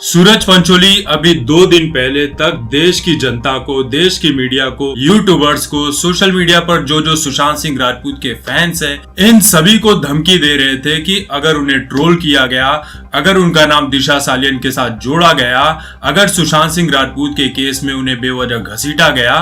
सूरज पंचोली अभी 2 दिन पहले तक देश की जनता को, देश की मीडिया को, यूट्यूबर्स को, सोशल मीडिया पर जो सुशांत सिंह राजपूत के फैंस हैं, इन सभी को धमकी दे रहे थे कि अगर उन्हें ट्रोल किया गया, अगर उनका नाम दिशा सालियन के साथ जोड़ा गया, अगर सुशांत सिंह राजपूत के केस में उन्हें बेवजह घसीटा गया,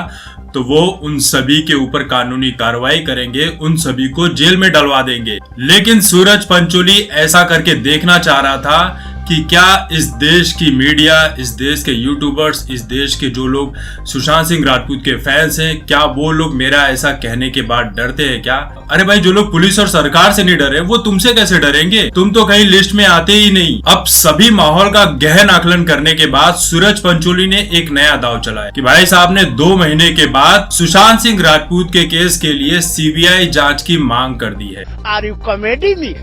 तो वो उन सभी के ऊपर कानूनी कार्रवाई करेंगे, उन सभी को जेल में डलवा देंगे। लेकिन सूरज पंचोली ऐसा करके देखना चाह रहा था कि क्या इस देश की मीडिया, इस देश के यूट्यूबर्स, इस देश के जो लोग सुशांत सिंह राजपूत के फैंस हैं, क्या वो लोग मेरा ऐसा कहने के बाद डरते हैं क्या? अरे भाई, जो लोग पुलिस और सरकार से नहीं डरे, वो तुमसे कैसे डरेंगे? तुम तो कहीं लिस्ट में आते ही नहीं। अब सभी माहौल का गहन आकलन करने के बाद सूरज पंचोली ने एक नया दांव चलाया कि भाई साहब ने 2 महीने के बाद सुशांत सिंह राजपूत के केस के लिए सीबीआई जांच की मांग कर दी है। Are you comedy me?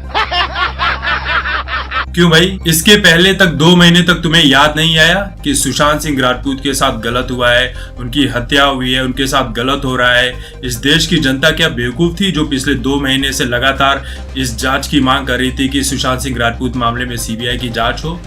क्यों भाई? इसके पहले तक 2 महीने तक तुम्हें याद नहीं आया कि सुशांत सिंह राजपूत के साथ गलत हुआ है, उनकी हत्या हुई है, उनके साथ गलत हो रहा है? इस देश की जनता क्या बेवकूफ थी जो पिछले 2 महीने से लगातार इस जांच की मांग कर रही थी कि सुशांत सिंह राजपूत मामले में सीबीआई की जांच हो?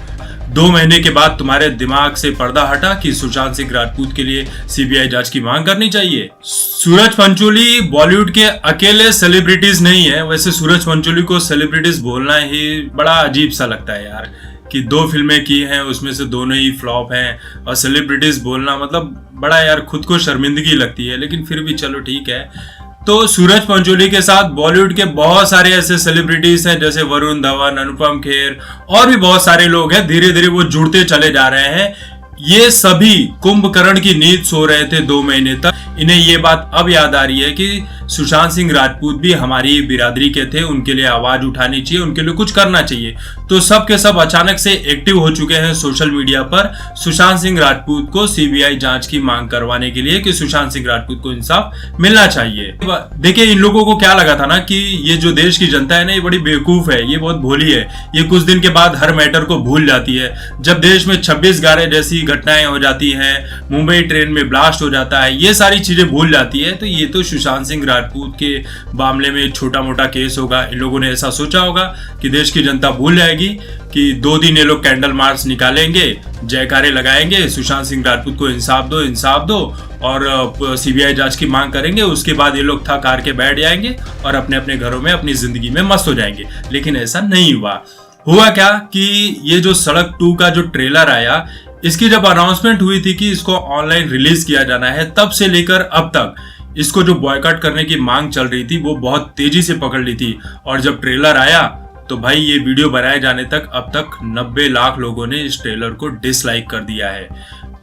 2 महीने के बाद तुम्हारे दिमाग से पर्दा हटा कि सुशांत सिंह राजपूत के लिए सीबीआई जांच की मांग करनी चाहिए। सूरज पंचोली बॉलीवुड के अकेले सेलिब्रिटीज नहीं है। वैसे सूरज पंचोली को सेलिब्रिटीज बोलना ही बड़ा अजीब सा लगता है यार, कि 2 फिल्में की हैं, उसमें से दोनों ही फ्लॉप हैं, और सेलिब्रिटीज बोलना मतलब बड़ा यार खुद को शर्मिंदगी लगती है। लेकिन फिर भी चलो ठीक है। तो सूरज पंचोली के साथ बॉलीवुड के बहुत सारे ऐसे सेलिब्रिटीज हैं, जैसे वरुण धवन, अनुपम खेर और भी बहुत सारे लोग हैं। धीरे धीरे वो जुड़ते चले जा रहे हैं। ये सभी कुंभकर्ण की नींद सो रहे थे 2 महीने तक। इन्हें ये बात अब याद आ रही है कि सुशांत सिंह राजपूत भी हमारी बिरादरी के थे, उनके लिए आवाज उठानी चाहिए, उनके लिए कुछ करना चाहिए। तो सब के सब अचानक से एक्टिव हो चुके हैं सोशल मीडिया पर सुशांत सिंह राजपूत को सीबीआई जांच की मांग करवाने के लिए कि सुशांत सिंह राजपूत को इंसाफ मिलना चाहिए। देखिए, इन लोगों को क्या लगा था ना कि ये जो देश की जनता है ना, ये बड़ी बेवकूफ है, ये बहुत भोली है, ये कुछ दिन के बाद हर मैटर को भूल जाती है। जब देश में 26/11 जैसी घटनाएं हो जाती हैं, मुंबई ट्रेन में ब्लास्ट हो जाता है, ये सारी चीजें भूल जाती है, तो ये तो सुशांत सिंह राजपूत के मामले में छोटा मोटा केस होगा। इन लोगों ने ऐसा सोचा होगा कि देश की जनता भूल जाएगी कि 2 दिन ये लोग कैंडल मार्च निकालेंगे, जयकारे लगाएंगे, सुशांत सिंह राजपूत को इंसाफ दो, इंसाफ दो, और सीबीआई जांच की मांग करेंगे। उसके बाद ये लोग थक हार के बैठ जाएंगे और अपने अपने घरों में अपनी जिंदगी में मस्त हो जाएंगे। लेकिन ऐसा नहीं हुआ क्या कि ये जो सड़क 2 का जो ट्रेलर आया, इसकी जब अनाउंसमेंट हुई थी कि इसको ऑनलाइन रिलीज किया जाना है, तब से लेकर अब तक इसको जो बॉयकॉट करने की मांग चल रही थी वो बहुत तेजी से पकड़ ली थी। और जब ट्रेलर आया तो भाई ये वीडियो बनाए जाने तक अब तक 90 लाख लोगों ने इस ट्रेलर को डिसलाइक कर दिया है।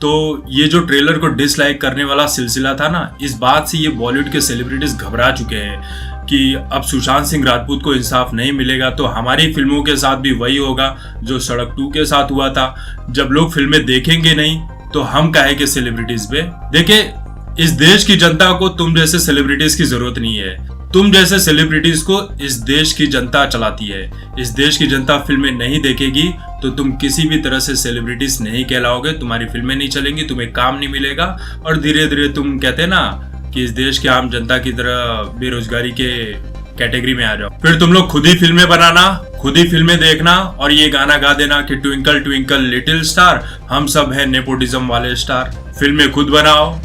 तो ये जो ट्रेलर को डिसलाइक करने वाला सिलसिला था ना, इस बात से ये बॉलीवुड के सेलिब्रिटीज घबरा चुके हैं कि अब सुशांत सिंह राजपूत को इंसाफ नहीं मिलेगा तो हमारी फिल्मों के साथ भी वही होगा जो सड़क 2 के साथ हुआ था। जब लोग फिल्में देखेंगे नहीं तो हम काहे के सेलिब्रिटीज पे? देखिए, इस देश की जनता को तुम जैसे सेलिब्रिटीज की जरूरत नहीं है। तुम जैसे सेलिब्रिटीज को इस देश की जनता चलाती है। इस देश की जनता फिल्में नहीं देखेगी तो तुम किसी भी तरह से सेलिब्रिटीज नहीं कहलाओगे, तुम्हारी फिल्में नहीं चलेंगी, तुम्हें काम नहीं मिलेगा, और धीरे धीरे तुम कहते हैं ना कि इस देश की आम जनता की तरह बेरोजगारी के कैटेगरी में आ जाओ। फिर तुम लोग खुद ही फिल्में बनाना, खुद ही फिल्में देखना और ये गाना गा देना कि ट्विंकल ट्विंकल लिटिल स्टार, हम सब है नेपोटिज्म वाले स्टार। फिल्में खुद बनाओ,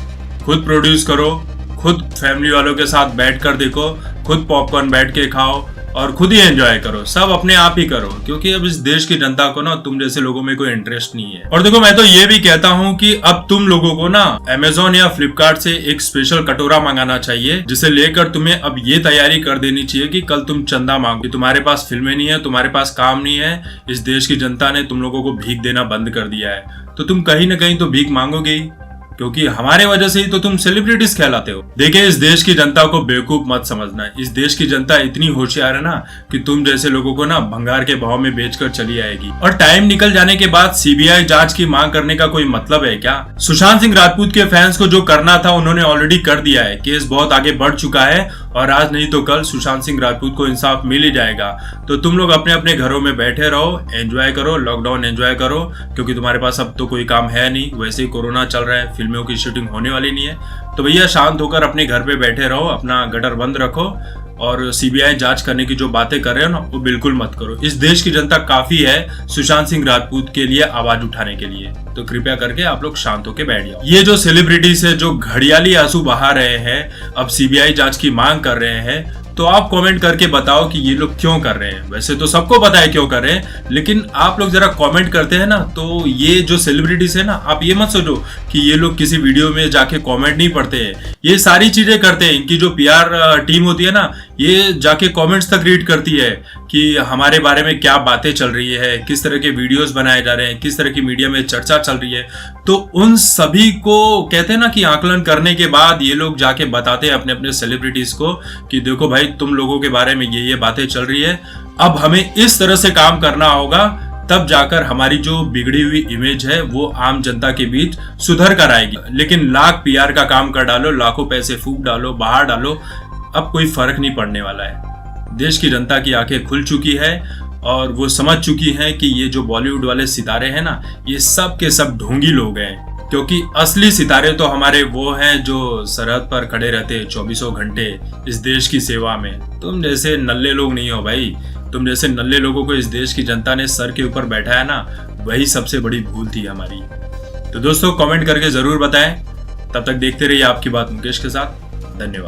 खुद प्रोड्यूस करो, खुद फैमिली वालों के साथ बैठकर देखो, खुद पॉपकॉर्न बैठ के खाओ और खुद ही एंजॉय करो। सब अपने आप ही करो, क्योंकि अब इस देश की जनता को ना तुम जैसे लोगों में कोई इंटरेस्ट नहीं है। और देखो, मैं तो ये भी कहता हूँ कि अब तुम लोगों को ना अमेजोन या फ्लिपकार्ट से एक स्पेशल कटोरा मंगाना चाहिए, जिसे लेकर तुम्हें अब ये तैयारी कर देनी चाहिए कि कल तुम चंदा मांगो। तुम्हारे पास फिल्में नहीं है, तुम्हारे पास काम नहीं है, इस देश की जनता ने तुम लोगों को भीख देना बंद कर दिया है, तो तुम कहीं ना कहीं तो भीख मांगोगे ही, क्योंकि हमारे वजह से ही तो तुम सेलिब्रिटीज कहलाते हो। देखिए, इस देश की जनता को बेवकूफ मत समझना। इस देश की जनता इतनी होशियार है ना कि तुम जैसे लोगों को ना भंगार के भाव में बेचकर चली आएगी। और टाइम निकल जाने के बाद सीबीआई जांच की मांग करने का कोई मतलब है क्या? सुशांत सिंह राजपूत के फैंस को जो करना था उन्होंने ऑलरेडी कर दिया है। केस बहुत आगे बढ़ चुका है और आज नहीं तो कल सुशांत सिंह राजपूत को इंसाफ मिल ही जाएगा। तो तुम लोग अपने अपने घरों में बैठे रहो, एंजॉय करो, लॉकडाउन एंजॉय करो, क्योंकि तुम्हारे पास अब तो कोई काम है नहीं, वैसे ही कोरोना चल रहा है, फिल्मों की शूटिंग होने वाली नहीं है। तो भैया शांत होकर अपने घर पे बैठे रहो, अपना गटर बंद रखो और सीबीआई जांच करने की जो बातें कर रहे हो ना, वो बिल्कुल मत करो। इस देश की जनता काफी है सुशांत सिंह राजपूत के लिए आवाज उठाने के लिए, तो कृपया करके आप लोग शांत होकर बैठ जाओ। ये जो सेलिब्रिटीज है जो घड़ियाली आंसू बहा रहे हैं, अब सीबीआई जांच की मांग कर रहे हैं, तो आप कमेंट करके बताओ कि ये लोग क्यों कर रहे हैं। वैसे तो सबको पता है क्यों कर रहे हैं, लेकिन आप लोग जरा कमेंट करते हैं ना, तो ये जो सेलिब्रिटीज है ना, आप ये मत सोचो कि ये लोग किसी वीडियो में जाके कमेंट नहीं पढ़ते हैं। ये सारी चीजें करते हैं। इनकी जो पीआर टीम होती है ना, ये जाके कमेंट्स तक रीड करती है कि हमारे बारे में क्या बातें चल रही है, किस तरह के वीडियोस बनाए जा रहे हैं, किस तरह की मीडिया में चर्चा चल रही है। तो उन सभी को कहते हैं ना कि आकलन करने के बाद ये लोग जाके बताते हैं अपने अपने सेलिब्रिटीज को कि देखो भाई, तुम लोगों के बारे में ये बातें चल रही है, अब हमें इस तरह से काम करना होगा, तब जाकर हमारी जो बिगड़ी हुई इमेज है वो आम जनता के बीच सुधर कर आएगी। लेकिन लाख पीआर का काम कर डालो, लाखों पैसे फूंक डालो, बाहर डालो, अब कोई फर्क नहीं पड़ने वाला है। देश की जनता की आंखें खुल चुकी है और वो समझ चुकी हैं कि ये जो बॉलीवुड वाले सितारे हैं ना, ये सब के सब ढोंगी लोग हैं। क्योंकि असली सितारे तो हमारे वो हैं जो सरहद पर खड़े रहते हैं 24 घंटे इस देश की सेवा में। तुम जैसे नल्ले लोग नहीं हो भाई। तुम जैसे नल्ले लोगों को इस देश की जनता ने सर के ऊपर बैठाया ना, वही सबसे बड़ी भूल थी हमारी। तो दोस्तों, कमेंट करके जरूर बताएं। तब तक देखते रहिए आपकी बात मुकेश के साथ। धन्यवाद।